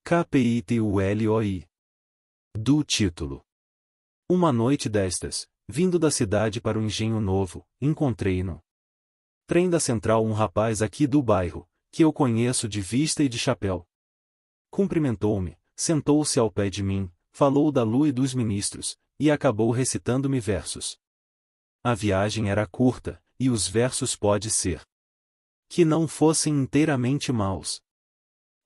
Capituloi. Do título. Uma noite destas, vindo da cidade para o Engenho Novo, encontrei no trem da Central um rapaz aqui do bairro, que eu conheço de vista e de chapéu. Cumprimentou-me, sentou-se ao pé de mim, falou da lua e dos ministros, e acabou recitando-me versos. A viagem era curta, e os versos pode ser que não fossem inteiramente maus.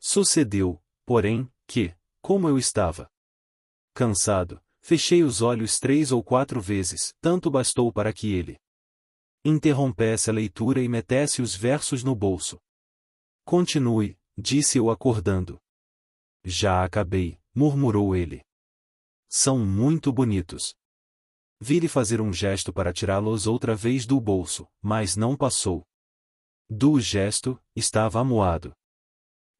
Sucedeu, porém, que, como eu estava cansado, fechei os olhos 3 ou 4 vezes, tanto bastou para que ele interrompesse a leitura e metesse os versos no bolso. Continue, disse eu acordando. Já acabei, murmurou ele. São muito bonitos. Vi-lhe fazer um gesto para tirá-los outra vez do bolso, mas não passou. Do gesto, estava amuado.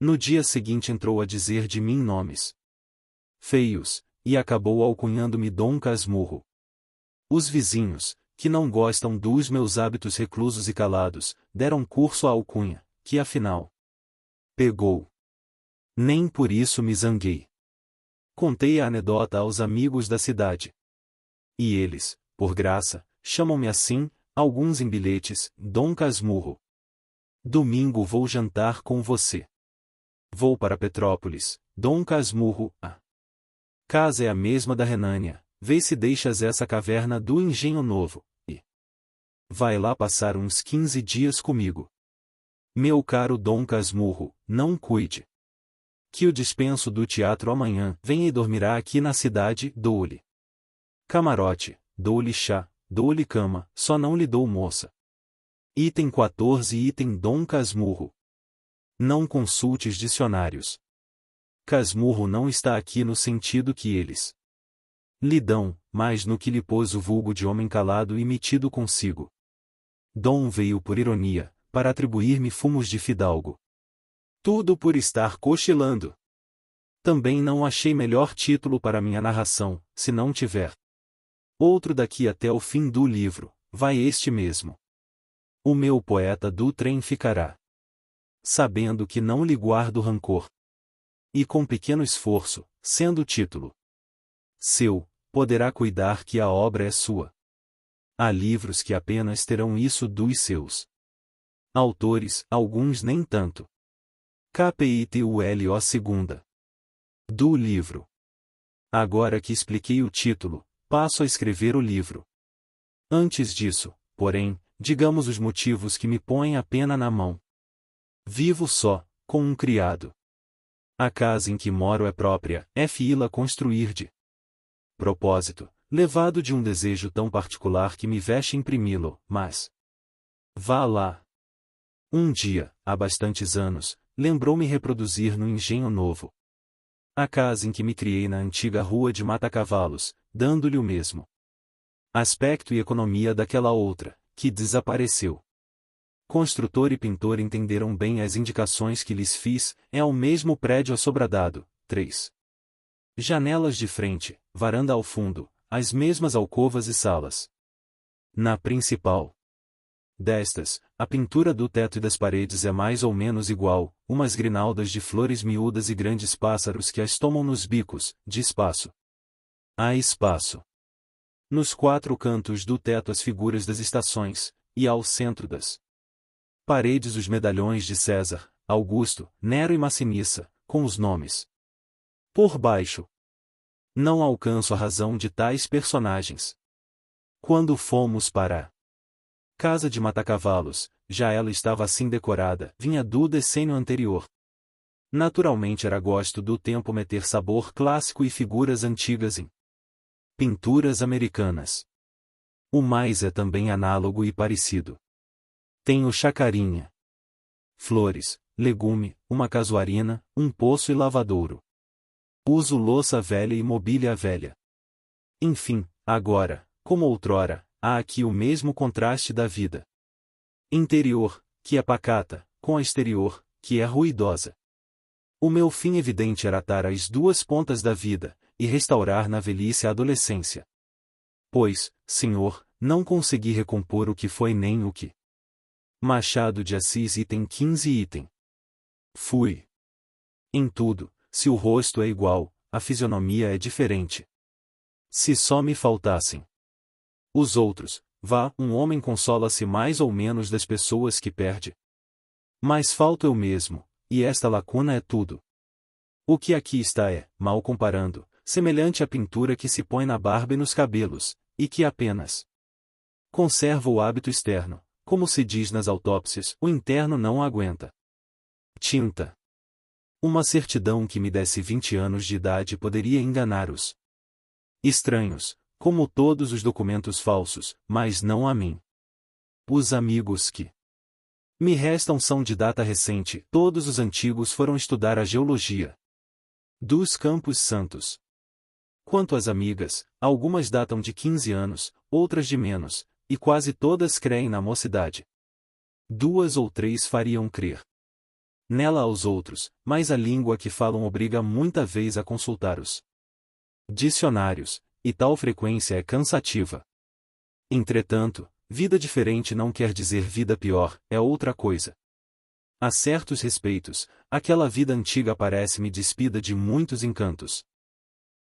No dia seguinte entrou a dizer de mim nomes feios, e acabou alcunhando-me Dom Casmurro. Os vizinhos, que não gostam dos meus hábitos reclusos e calados, deram curso à alcunha, que afinal pegou. Nem por isso me zanguei. Contei a anedota aos amigos da cidade. E eles, por graça, chamam-me assim, alguns em bilhetes, Dom Casmurro. Domingo vou jantar com você. Vou para Petrópolis, Dom Casmurro. A casa é a mesma da Renânia, vê se deixas essa caverna do Engenho Novo, e vai lá passar uns 15 dias comigo. Meu caro Dom Casmurro, não cuide. Que o dispenso do teatro amanhã, venha e dormirá aqui na cidade, dou-lhe camarote, dou-lhe chá, dou-lhe cama, só não lhe dou moça. Item 14 Item Dom Casmurro. Não consultes dicionários. Casmurro não está aqui no sentido que eles lhe dão, mas no que lhe pôs o vulgo de homem calado e metido consigo. Dom veio por ironia, para atribuir-me fumos de fidalgo. Tudo por estar cochilando. Também não achei melhor título para minha narração, se não tiver outro daqui até o fim do livro, vai este mesmo. O meu poeta do trem ficará sabendo que não lhe guardo rancor. E com pequeno esforço, sendo o título seu, poderá cuidar que a obra é sua. Há livros que apenas terão isso dos seus autores, alguns nem tanto. Capitulo segunda. Do livro. Agora que expliquei o título, passo a escrever o livro. Antes disso, porém, digamos os motivos que me põem a pena na mão. Vivo só, com um criado. A casa em que moro é própria, é fila construir de propósito, levado de um desejo tão particular que me veste imprimi-lo, mas vá lá. Um dia, há bastantes anos, lembrou-me reproduzir no Engenho Novo a casa em que me criei na antiga rua de Mata-Cavalos, dando-lhe o mesmo aspecto e economia daquela outra, que desapareceu. Construtor e pintor entenderam bem as indicações que lhes fiz, é o mesmo prédio assobradado, 3 janelas de frente, varanda ao fundo, as mesmas alcovas e salas. Na principal destas, a pintura do teto e das paredes é mais ou menos igual, umas grinaldas de flores miúdas e grandes pássaros que as tomam nos bicos, de espaço a espaço. Nos 4 cantos do teto as figuras das estações, e ao centro das paredes os medalhões de César, Augusto, Nero e Massinissa, com os nomes por baixo. Não alcanço a razão de tais personagens. Quando fomos para a casa de Mata-Cavalos, já ela estava assim decorada, vinha do decênio anterior. Naturalmente era gosto do tempo meter sabor clássico e figuras antigas em pinturas americanas. O mais é também análogo e parecido. Tenho chacarinha, flores, legume, uma casuarina, um poço e lavadouro. Uso louça velha e mobília velha. Enfim, agora, como outrora, há aqui o mesmo contraste da vida interior, que é pacata, com a exterior, que é ruidosa. O meu fim evidente era atar as 2 pontas da vida, e restaurar na velhice a adolescência. Pois, senhor, não consegui recompor o que foi nem o que Machado de Assis item 15 item. Fui em tudo, se o rosto é igual, a fisionomia é diferente. Se só me faltassem os outros, vá, um homem consola-se mais ou menos das pessoas que perde. Mas falto eu mesmo, e esta lacuna é tudo. O que aqui está é, mal comparando, semelhante à pintura que se põe na barba e nos cabelos, e que apenas conserva o hábito externo, como se diz nas autópsias, o interno não aguenta. Tinta. Uma certidão que me desse 20 anos de idade poderia enganar os estranhos, como todos os documentos falsos, mas não a mim. Os amigos que me restam são de data recente, todos os antigos foram estudar a geologia dos Campos Santos. Quanto às amigas, algumas datam de 15 anos, outras de menos, e quase todas creem na mocidade. 2 ou 3 fariam crer nela aos outros, mas a língua que falam obriga muita vez a consultar os dicionários, e tal frequência é cansativa. Entretanto, vida diferente não quer dizer vida pior, é outra coisa. A certos respeitos, aquela vida antiga parece-me despida de muitos encantos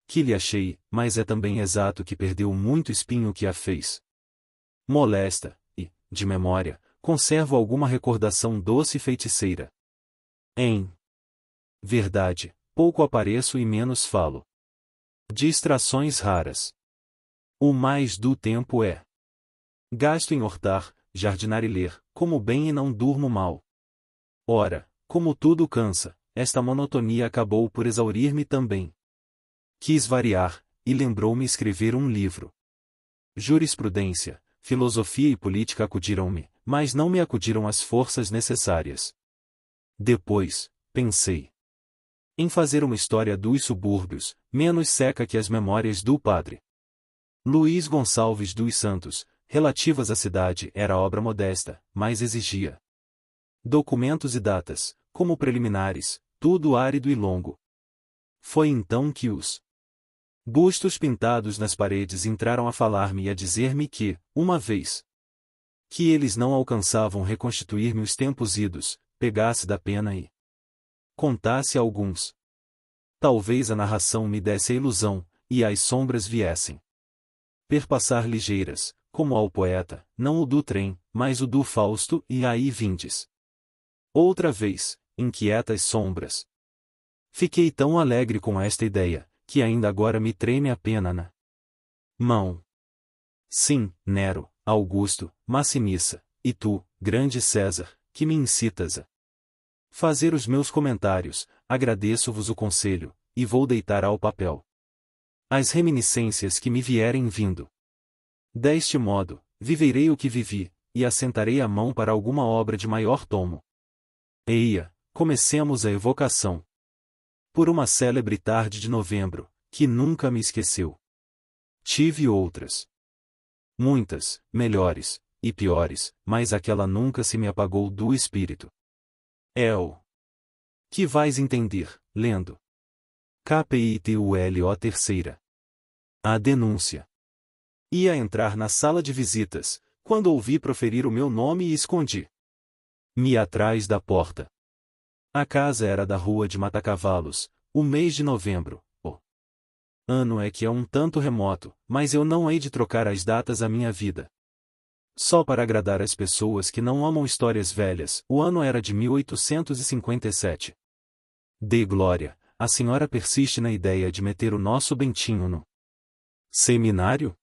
que lhe achei, mas é também exato que perdeu muito espinho que a fez molesta, e, de memória, conservo alguma recordação doce e feiticeira. Em verdade, pouco apareço e menos falo. Distrações raras. O mais do tempo é gasto em hortar, jardinar e ler, como bem e não durmo mal. Ora, como tudo cansa, esta monotonia acabou por exaurir-me também. Quis variar, e lembrou-me escrever um livro. Jurisprudência, filosofia e política acudiram-me, mas não me acudiram as forças necessárias. Depois, pensei em fazer uma história dos subúrbios, menos seca que as memórias do padre Luís Gonçalves dos Santos, relativas à cidade. Era obra modesta, mas exigia documentos e datas, como preliminares, tudo árido e longo. Foi então que os bustos pintados nas paredes entraram a falar-me e a dizer-me que, uma vez que eles não alcançavam reconstituir-me os tempos idos, pegasse da pena e contasse alguns. Talvez a narração me desse a ilusão, e as sombras viessem perpassar ligeiras, como ao poeta, não o do trem, mas o do Fausto, e aí vindes. Outra vez, inquietas sombras. Fiquei tão alegre com esta ideia, que ainda agora me treme a pena na mão. Sim, Nero, Augusto, Massinissa, e tu, grande César, que me incitas a fazer os meus comentários, agradeço-vos o conselho, e vou deitar ao papel as reminiscências que me vierem vindo. Deste modo, viverei o que vivi, e assentarei a mão para alguma obra de maior tomo. Eia, comecemos a evocação. Por uma célebre tarde de novembro, que nunca me esqueceu. Tive outras. Muitas, melhores, e piores, mas aquela nunca se me apagou do espírito. É o que vais entender, lendo. KPITULO terceira. A denúncia. Ia entrar na sala de visitas, quando ouvi proferir o meu nome e escondi-me atrás da porta. A casa era da rua de Matacavalos, o mês de novembro. O ano é que é um tanto remoto, mas eu não hei de trocar as datas à minha vida. Só para agradar as pessoas que não amam histórias velhas, o ano era de 1857. Dê glória, a senhora persiste na ideia de meter o nosso Bentinho no seminário?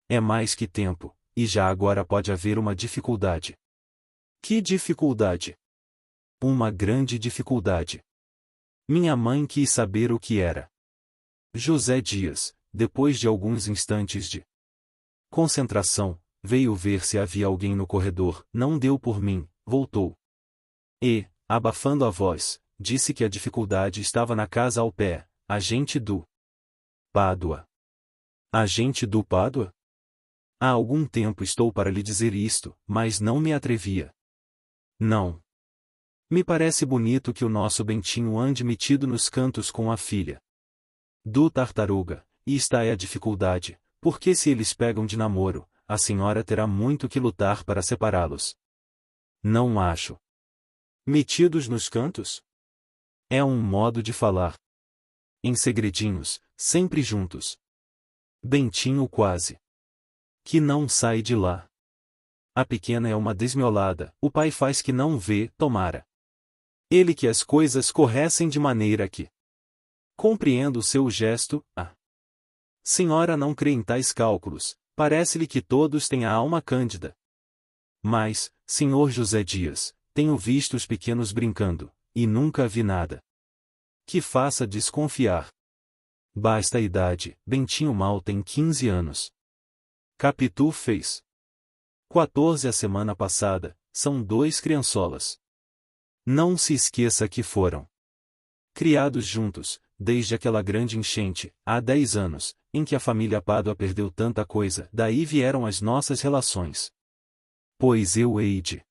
É mais que tempo, e já agora pode haver uma dificuldade. Que dificuldade? Uma grande dificuldade. Minha mãe quis saber o que era. José Dias, depois de alguns instantes de concentração, veio ver se havia alguém no corredor, não deu por mim, voltou. E, abafando a voz, disse que a dificuldade estava na casa ao pé, a gente do Pádua. A gente do Pádua? Há algum tempo estou para lhe dizer isto, mas não me atrevia. Não. Me parece bonito que o nosso Bentinho ande metido nos cantos com a filha do Tartaruga, e está é a dificuldade, porque se eles pegam de namoro, a senhora terá muito que lutar para separá-los. Não acho. Metidos nos cantos? É um modo de falar. Em segredinhos, sempre juntos. Bentinho quase que não sai de lá. A pequena é uma desmiolada, o pai faz que não vê, tomara ele que as coisas corressem de maneira que compreendo o seu gesto. A senhora não crê em tais cálculos, parece-lhe que todos têm a alma cândida. Mas, senhor José Dias, tenho visto os pequenos brincando, e nunca vi nada que faça desconfiar. Basta a idade, Bentinho mal tem 15 anos. Capitu fez 14 a semana passada, são 2 criançolas. Não se esqueça que foram criados juntos, desde aquela grande enchente, há 10 anos, em que a família Pádua perdeu tanta coisa, daí vieram as nossas relações. Pois eu hei de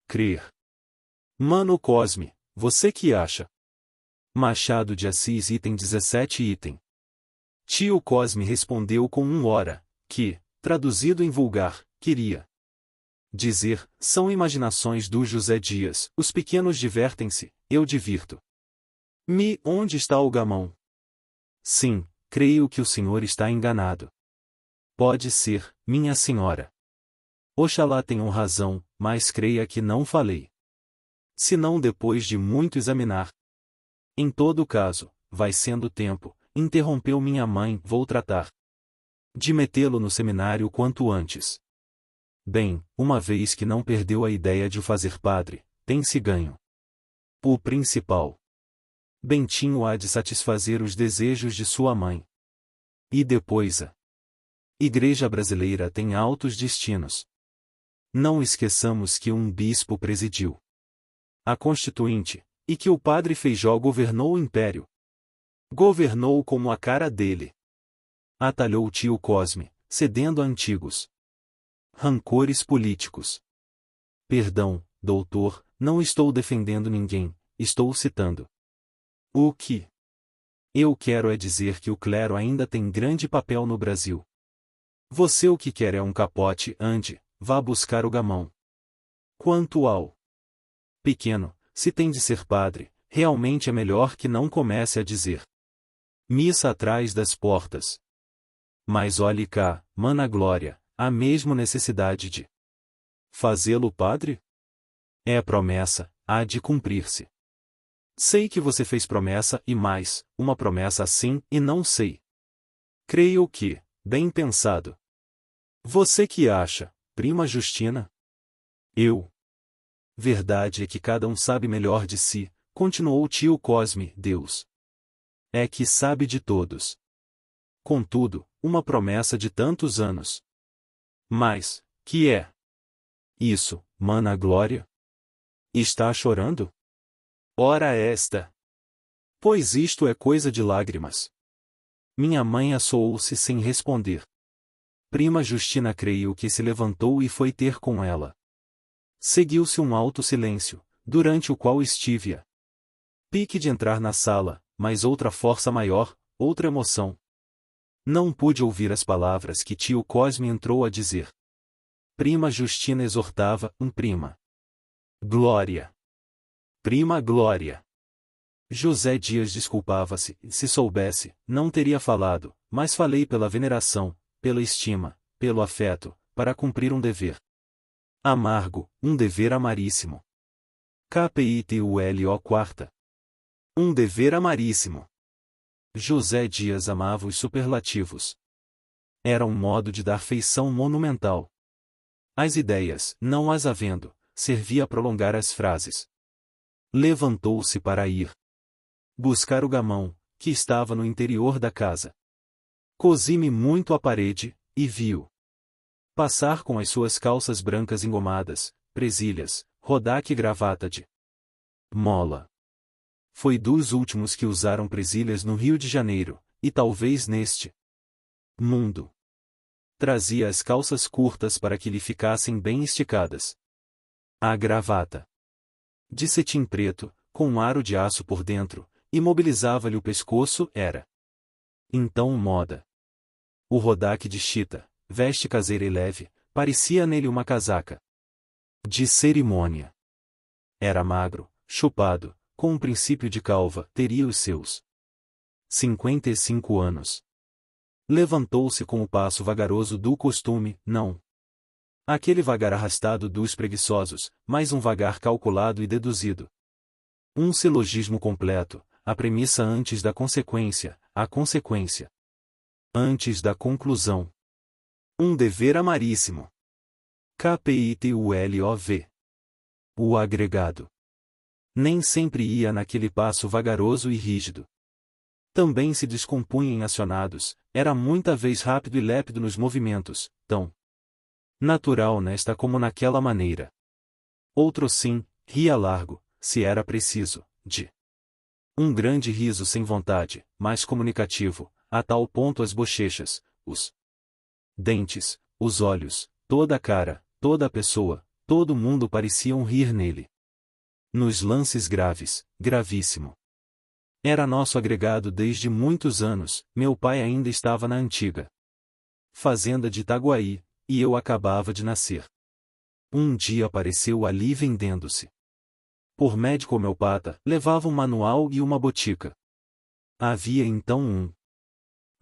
crer. Mano Cosme, você que acha? Machado de Assis item 17 item. Tio Cosme respondeu com um ora, que, traduzido em vulgar, queria dizer, são imaginações do José Dias, os pequenos divertem-se, eu divirto. Onde está o gamão? Sim, creio que o senhor está enganado. Pode ser, minha senhora. Oxalá tenham razão, mas creia que não falei. Senão depois de muito examinar. Em todo caso, vai sendo tempo, interrompeu minha mãe, vou tratar de metê-lo no seminário quanto antes. Bem, uma vez que não perdeu a ideia de o fazer padre, tem-se ganho. O principal. Bentinho há de satisfazer os desejos de sua mãe. E depois a Igreja brasileira tem altos destinos. Não esqueçamos que um bispo presidiu a Constituinte, e que o padre Feijó governou o império. Governou como a cara dele. Atalhou o tio Cosme, cedendo a antigos rancores políticos. Perdão, doutor, não estou defendendo ninguém, estou citando. O que eu quero é dizer que o clero ainda tem grande papel no Brasil. Você o que quer é um capote, ande, vá buscar o gamão. Quanto ao pequeno, se tem de ser padre, realmente é melhor que não comece a dizer missa atrás das portas. Mas olhe cá, mana Glória, há mesmo necessidade de fazê-lo padre? É promessa, há de cumprir-se. Sei que você fez promessa e mais, uma promessa assim, e não sei. Creio que, bem pensado. Você que acha, prima Justina? Eu. Verdade é que cada um sabe melhor de si, continuou o tio Cosme, Deus é que sabe de todos. Contudo, uma promessa de tantos anos. Mas, que é isso, mana Glória? Está chorando? Ora esta! Pois isto é coisa de lágrimas. Minha mãe assoou-se sem responder. Prima Justina creio que se levantou e foi ter com ela. Seguiu-se um alto silêncio, durante o qual estive a pique de entrar na sala, mas outra força maior, outra emoção. Não pude ouvir as palavras que tio Cosme entrou a dizer. Prima Justina exortava, prima Glória. Prima Glória. José Dias desculpava-se, se soubesse, não teria falado, mas falei pela veneração, pela estima, pelo afeto, para cumprir um dever amargo, um dever amaríssimo. KPITULO quarta. Um dever amaríssimo. José Dias amava os superlativos. Era um modo de dar feição monumental. As ideias, não as havendo, servia a prolongar as frases. Levantou-se para ir buscar o gamão, que estava no interior da casa. Cozi-me muito à parede, e viu passar com as suas calças brancas engomadas, presilhas, rodaque e gravata de mola. Foi dos últimos que usaram presilhas no Rio de Janeiro, e talvez neste mundo. Trazia as calças curtas para que lhe ficassem bem esticadas. A gravata de cetim preto, com um aro de aço por dentro, imobilizava-lhe o pescoço, era então moda. O rodaque de chita, veste caseira e leve, parecia nele uma casaca de cerimônia. Era magro, chupado, com um princípio de calva, teria os seus 55 anos. Levantou-se com o passo vagaroso do costume, não aquele vagar arrastado dos preguiçosos, mas um vagar calculado e deduzido. Um silogismo completo, a premissa antes da consequência, a consequência antes da conclusão. Um dever amaríssimo. KPITULOV. O agregado. Nem sempre ia naquele passo vagaroso e rígido. Também se descompunha em acionados, era muita vez rápido e lépido nos movimentos, tão natural nesta como naquela maneira. Outro sim, ria largo, se era preciso, de um grande riso sem vontade, mas comunicativo, a tal ponto as bochechas, os dentes, os olhos, toda a cara, toda a pessoa, todo mundo pareciam rir nele. Nos lances graves, gravíssimo. Era nosso agregado desde muitos anos, meu pai ainda estava na antiga fazenda de Itaguaí, e eu acabava de nascer. Um dia apareceu ali vendendo-se. Por médico homeopata, levava um manual e uma botica. Havia então um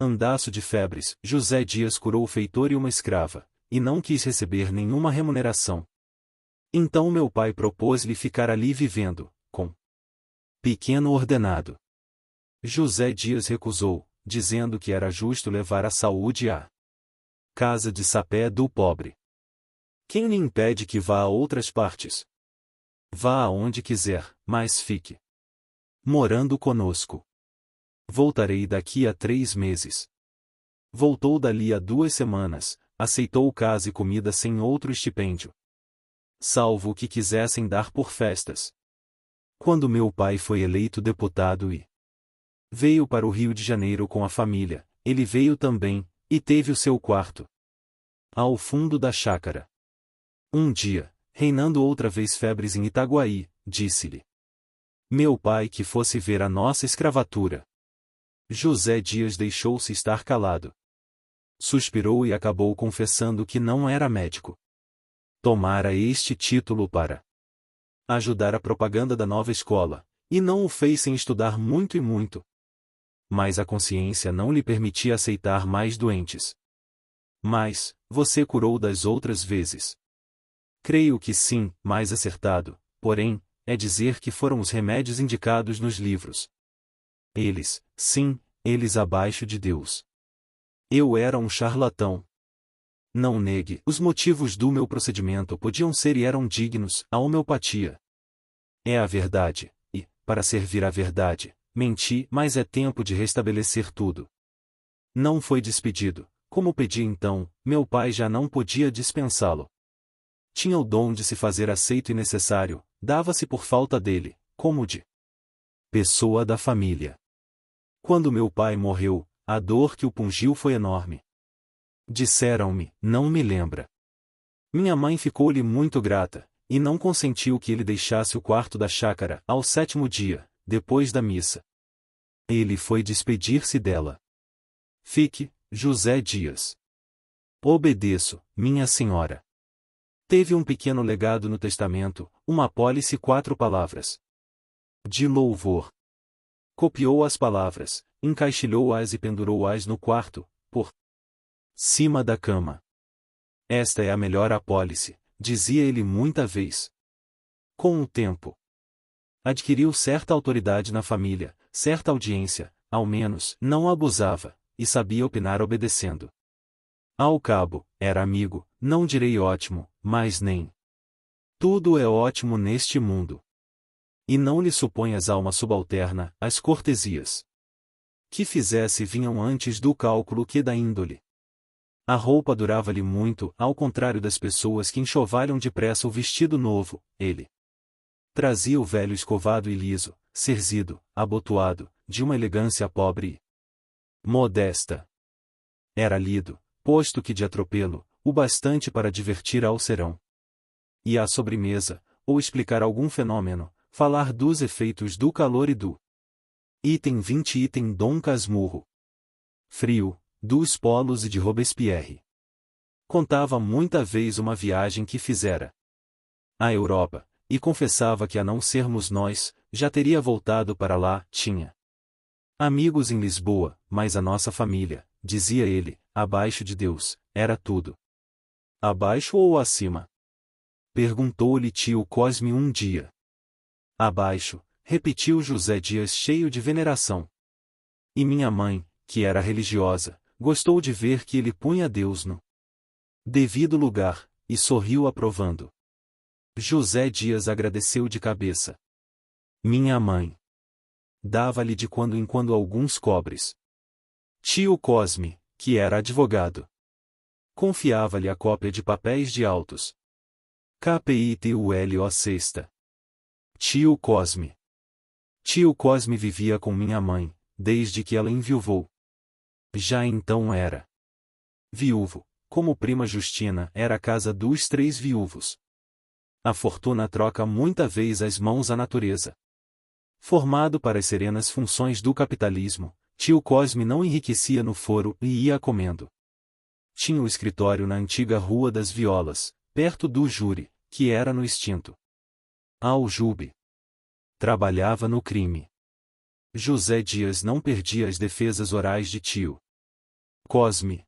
andaço de febres, José Dias curou o feitor e uma escrava, e não quis receber nenhuma remuneração. Então meu pai propôs-lhe ficar ali vivendo, com pequeno ordenado. José Dias recusou, dizendo que era justo levar a saúde à casa de sapé do pobre. Quem lhe impede que vá a outras partes? Vá aonde quiser, mas fique morando conosco. Voltarei daqui a 3 meses. Voltou dali a 2 semanas, aceitou casa e comida sem outro estipêndio, salvo o que quisessem dar por festas. Quando meu pai foi eleito deputado e veio para o Rio de Janeiro com a família, ele veio também, e teve o seu quarto ao fundo da chácara. Um dia, reinando outra vez febres em Itaguaí, disse-lhe meu pai que fosse ver a nossa escravatura. José Dias deixou-se estar calado. Suspirou e acabou confessando que não era médico. Tomara este título para ajudar a propaganda da nova escola, e não o fez sem estudar muito e muito. Mas a consciência não lhe permitia aceitar mais doentes. Mas, você curou das outras vezes? Creio que sim, mais acertado, porém, é dizer que foram os remédios indicados nos livros. Eles, sim, eles abaixo de Deus. Eu era um charlatão. Não negue, os motivos do meu procedimento podiam ser e eram dignos, a homeopatia é a verdade, e, para servir à verdade, menti, mas é tempo de restabelecer tudo. Não foi despedido, como pedi então, meu pai já não podia dispensá-lo. Tinha o dom de se fazer aceito e necessário, dava-se por falta dele, como de pessoa da família. Quando meu pai morreu, a dor que o pungiu foi enorme. Disseram-me, não me lembra. Minha mãe ficou-lhe muito grata, e não consentiu que ele deixasse o quarto da chácara, ao 7º dia, depois da missa. Ele foi despedir-se dela. Fique, José Dias. Obedeço, minha senhora. Teve um pequeno legado no testamento, uma apólice e 4 palavras de louvor. Copiou as palavras, encaixilhou-as e pendurou-as no quarto, por cima da cama. Esta é a melhor apólice, dizia ele muita vez. Com o tempo, adquiriu certa autoridade na família, certa audiência, ao menos, não abusava, e sabia opinar obedecendo. Ao cabo, era amigo, não direi ótimo, mas nem tudo é ótimo neste mundo. E não lhe suponhas alma subalterna, as cortesias que fizesse vinham antes do cálculo que da índole. A roupa durava-lhe muito, ao contrário das pessoas que enxovalham depressa o vestido novo, ele trazia o velho escovado e liso, cerzido, abotoado, de uma elegância pobre e modesta. Era lido, posto que de atropelo, o bastante para divertir ao serão. E à sobremesa, ou explicar algum fenômeno, falar dos efeitos do calor e do item 20 item Dom Casmurro. Frio, dos polos e de Robespierre. Contava muita vez uma viagem que fizera à Europa, e confessava que a não sermos nós, já teria voltado para lá, tinha Amigos em Lisboa, mas a nossa família, dizia ele, abaixo de Deus, era tudo. Abaixo ou acima? Perguntou-lhe tio Cosme um dia. Abaixo, repetiu José Dias cheio de veneração. E minha mãe, que era religiosa, gostou de ver que ele punha Deus no devido lugar, e sorriu aprovando. José Dias agradeceu de cabeça. Minha mãe dava-lhe de quando em quando alguns cobres. Tio Cosme, que era advogado, confiava-lhe a cópia de papéis de autos. KPITULO sexta. Tio Cosme. Tio Cosme vivia com minha mãe, desde que ela enviuvou. Já então era viúvo, como prima Justina era a casa dos 3 viúvos. A fortuna troca muita vez as mãos à natureza. Formado para as serenas funções do capitalismo, tio Cosme não enriquecia no foro e ia comendo. Tinha o escritório na antiga Rua das Violas, perto do júri, que era no extinto Aljube. Trabalhava no crime. José Dias não perdia as defesas orais de tio Cosme.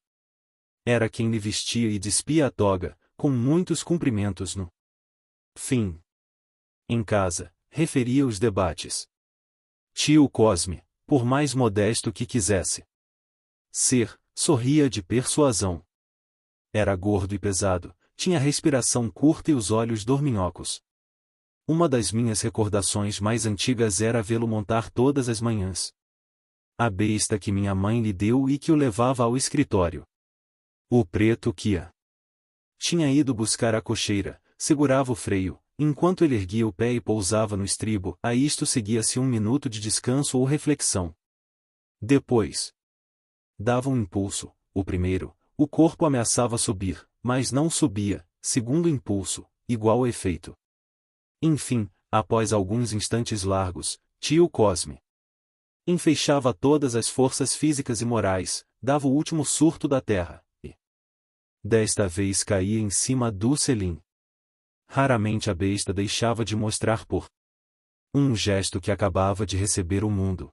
Era quem lhe vestia e despia a toga, com muitos cumprimentos no fim. Em casa, referia os debates. Tio Cosme, por mais modesto que quisesse ser, sorria de persuasão. Era gordo e pesado, tinha a respiração curta e os olhos dorminhocos. Uma das minhas recordações mais antigas era vê-lo montar todas as manhãs a besta que minha mãe lhe deu e que o levava ao escritório. O preto que tinha ido buscar a cocheira, segurava o freio, enquanto ele erguia o pé e pousava no estribo, a isto seguia-se 1 minuto de descanso ou reflexão. Depois dava um impulso, o primeiro, o corpo ameaçava subir, mas não subia, segundo impulso, igual efeito. Enfim, após alguns instantes largos, tio Cosme enfeixava todas as forças físicas e morais, dava o último surto da terra, e desta vez caía em cima do selim. Raramente a besta deixava de mostrar por um gesto que acabava de receber o mundo.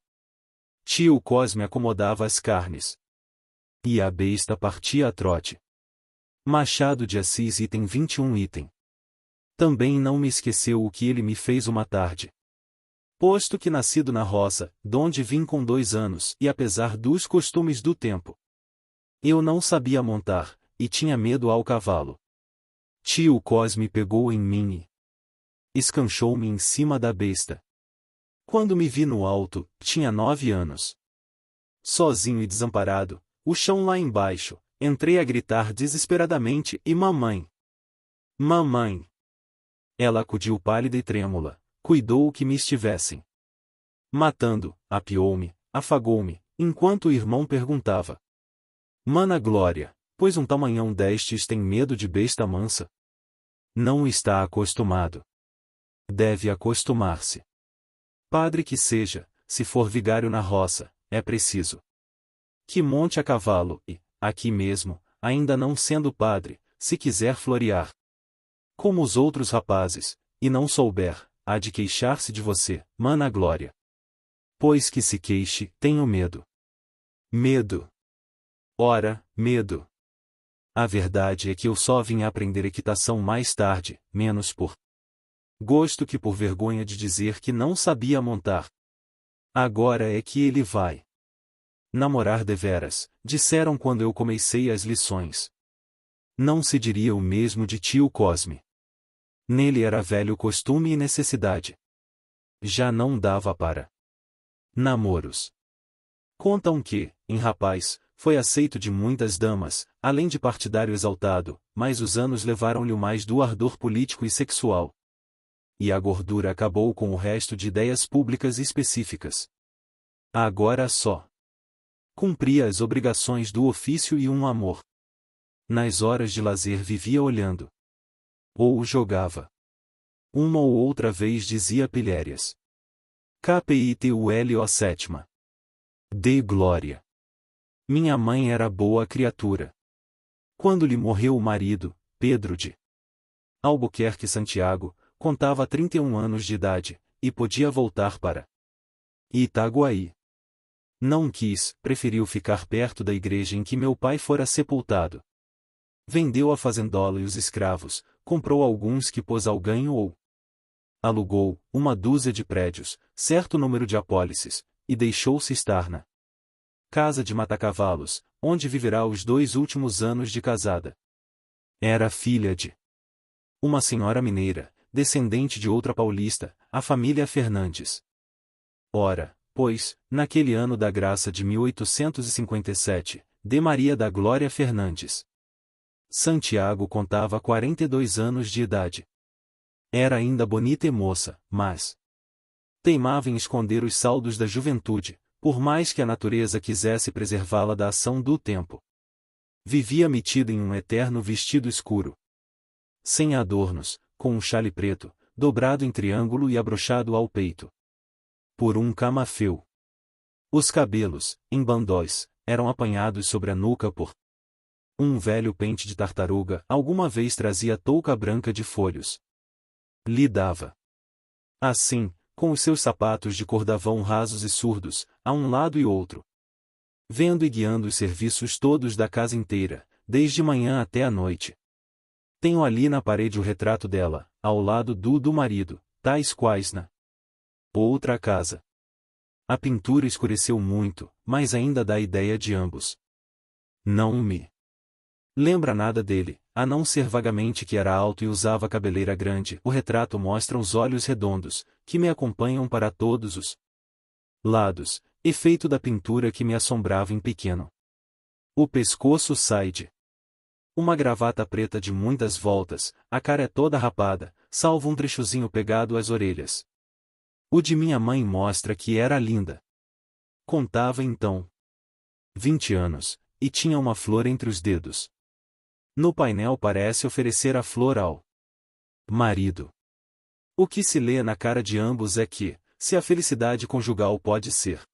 Tio Cosme acomodava as carnes. E a besta partia a trote. Machado de Assis item 21 item. Também não me esqueceu o que ele me fez uma tarde. Posto que nascido na roça, donde vim com 2 anos e apesar dos costumes do tempo, eu não sabia montar, e tinha medo ao cavalo. Tio Cosme pegou em mim e escanchou-me em cima da besta. Quando me vi no alto, tinha 9 anos. Sozinho e desamparado, o chão lá embaixo, entrei a gritar desesperadamente e mamãe. Mamãe! Ela acudiu pálida e trêmula, cuidou que me estivessem matando, apiou-me, afagou-me, enquanto o irmão perguntava. Mana Glória, pois um tamanhão destes tem medo de besta mansa? Não está acostumado. Deve acostumar-se. Padre que seja, se for vigário na roça, é preciso que monte a cavalo e, aqui mesmo, ainda não sendo padre, se quiser florear como os outros rapazes, e não souber, há de queixar-se de você, Mana Glória. Pois que se queixe, tenho medo. Medo. Ora, medo. A verdade é que eu só vim aprender equitação mais tarde, menos por gosto que por vergonha de dizer que não sabia montar. Agora é que ele vai namorar deveras, disseram quando eu comecei as lições. Não se diria o mesmo de tio Cosme. Nele era velho costume e necessidade. Já não dava para namoros. Contam que, em rapaz, foi aceito de muitas damas, além de partidário exaltado, mas os anos levaram-lhe o mais do ardor político e sexual. E a gordura acabou com o resto de ideias públicas específicas. Agora só cumpria as obrigações do ofício e um amor. Nas horas de lazer vivia olhando. Ou jogava. Uma ou outra vez dizia pilhérias. KPITULO sétima. Dei glória. Minha mãe era boa criatura. Quando lhe morreu o marido, Pedro de Albuquerque Santiago, contava 31 anos de idade, e podia voltar para Itaguaí. Não quis, preferiu ficar perto da igreja em que meu pai fora sepultado. Vendeu a fazendola e os escravos, comprou alguns que pôs ao ganho ou alugou uma dúzia de prédios, certo número de apólices, e deixou-se estar na casa de matacavalos, onde viverá os 2 últimos anos de casada. Era filha de uma senhora mineira, descendente de outra paulista, a família Fernandes. Ora, pois, naquele ano da graça de 1857, de Maria da Glória Fernandes. Santiago contava 42 anos de idade. Era ainda bonita e moça, mas teimava em esconder os saldos da juventude, por mais que a natureza quisesse preservá-la da ação do tempo. Vivia metida em um eterno vestido escuro, sem adornos, com um chale preto, dobrado em triângulo e abrochado ao peito por um camafeu. Os cabelos, em bandóis, eram apanhados sobre a nuca por um velho pente de tartaruga. Alguma vez trazia touca branca de folhos. Lidava assim, com os seus sapatos de cordavão rasos e surdos, a um lado e outro, vendo e guiando os serviços todos da casa inteira, desde manhã até a noite. Tenho ali na parede o retrato dela, ao lado do marido, tais quais na outra casa. A pintura escureceu muito, mas ainda dá ideia de ambos. Não me lembra nada dele, a não ser vagamente que era alto e usava cabeleira grande. O retrato mostra os olhos redondos, que me acompanham para todos os lados, efeito da pintura que me assombrava em pequeno. O pescoço sai de uma gravata preta de muitas voltas, a cara é toda rapada, salvo um trechozinho pegado às orelhas. O de minha mãe mostra que era linda. Contava então 20 anos, e tinha uma flor entre os dedos. No painel parece oferecer a flor ao marido. O que se lê na cara de ambos é que, se a felicidade conjugal pode ser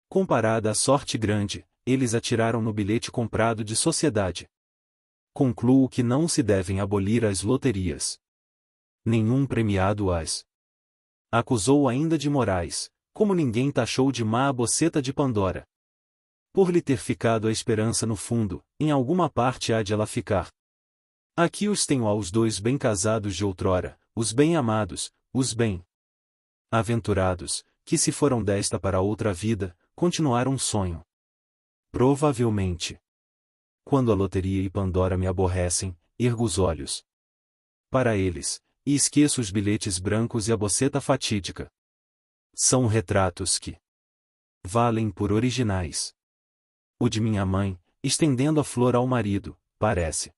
comparada à sorte grande, eles atiraram no bilhete comprado de sociedade. Concluo que não se devem abolir as loterias. Nenhum premiado as acusou ainda de morais, como ninguém taxou de má a boceta de Pandora. Por lhe ter ficado a esperança no fundo, em alguma parte há de ela ficar. Aqui os tenho aos 2 bem casados de outrora, os bem-amados, os bem-aventurados, que se foram desta para outra vida, continuaram um sonho. Provavelmente. Quando a loteria e Pandora me aborrecem, ergo os olhos para eles, e esqueço os bilhetes brancos e a boceta fatídica. São retratos que valem por originais. O de minha mãe, estendendo a flor ao marido, parece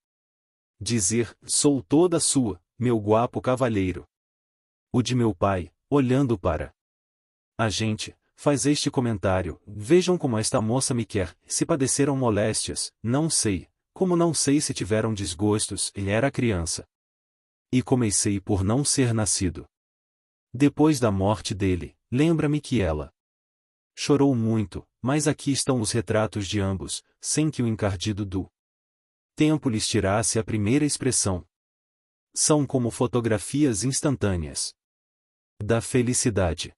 dizer: sou toda sua, meu guapo cavalheiro. O de meu pai, olhando para a gente, faz este comentário: vejam como esta moça me quer. Se padeceram moléstias, não sei, como não sei se tiveram desgostos, ele era criança. E comecei por não ser nascido. Depois da morte dele, lembra-me que ela chorou muito, mas aqui estão os retratos de ambos, sem que o encardido do tempo lhes tirasse a primeira expressão. São como fotografias instantâneas da felicidade.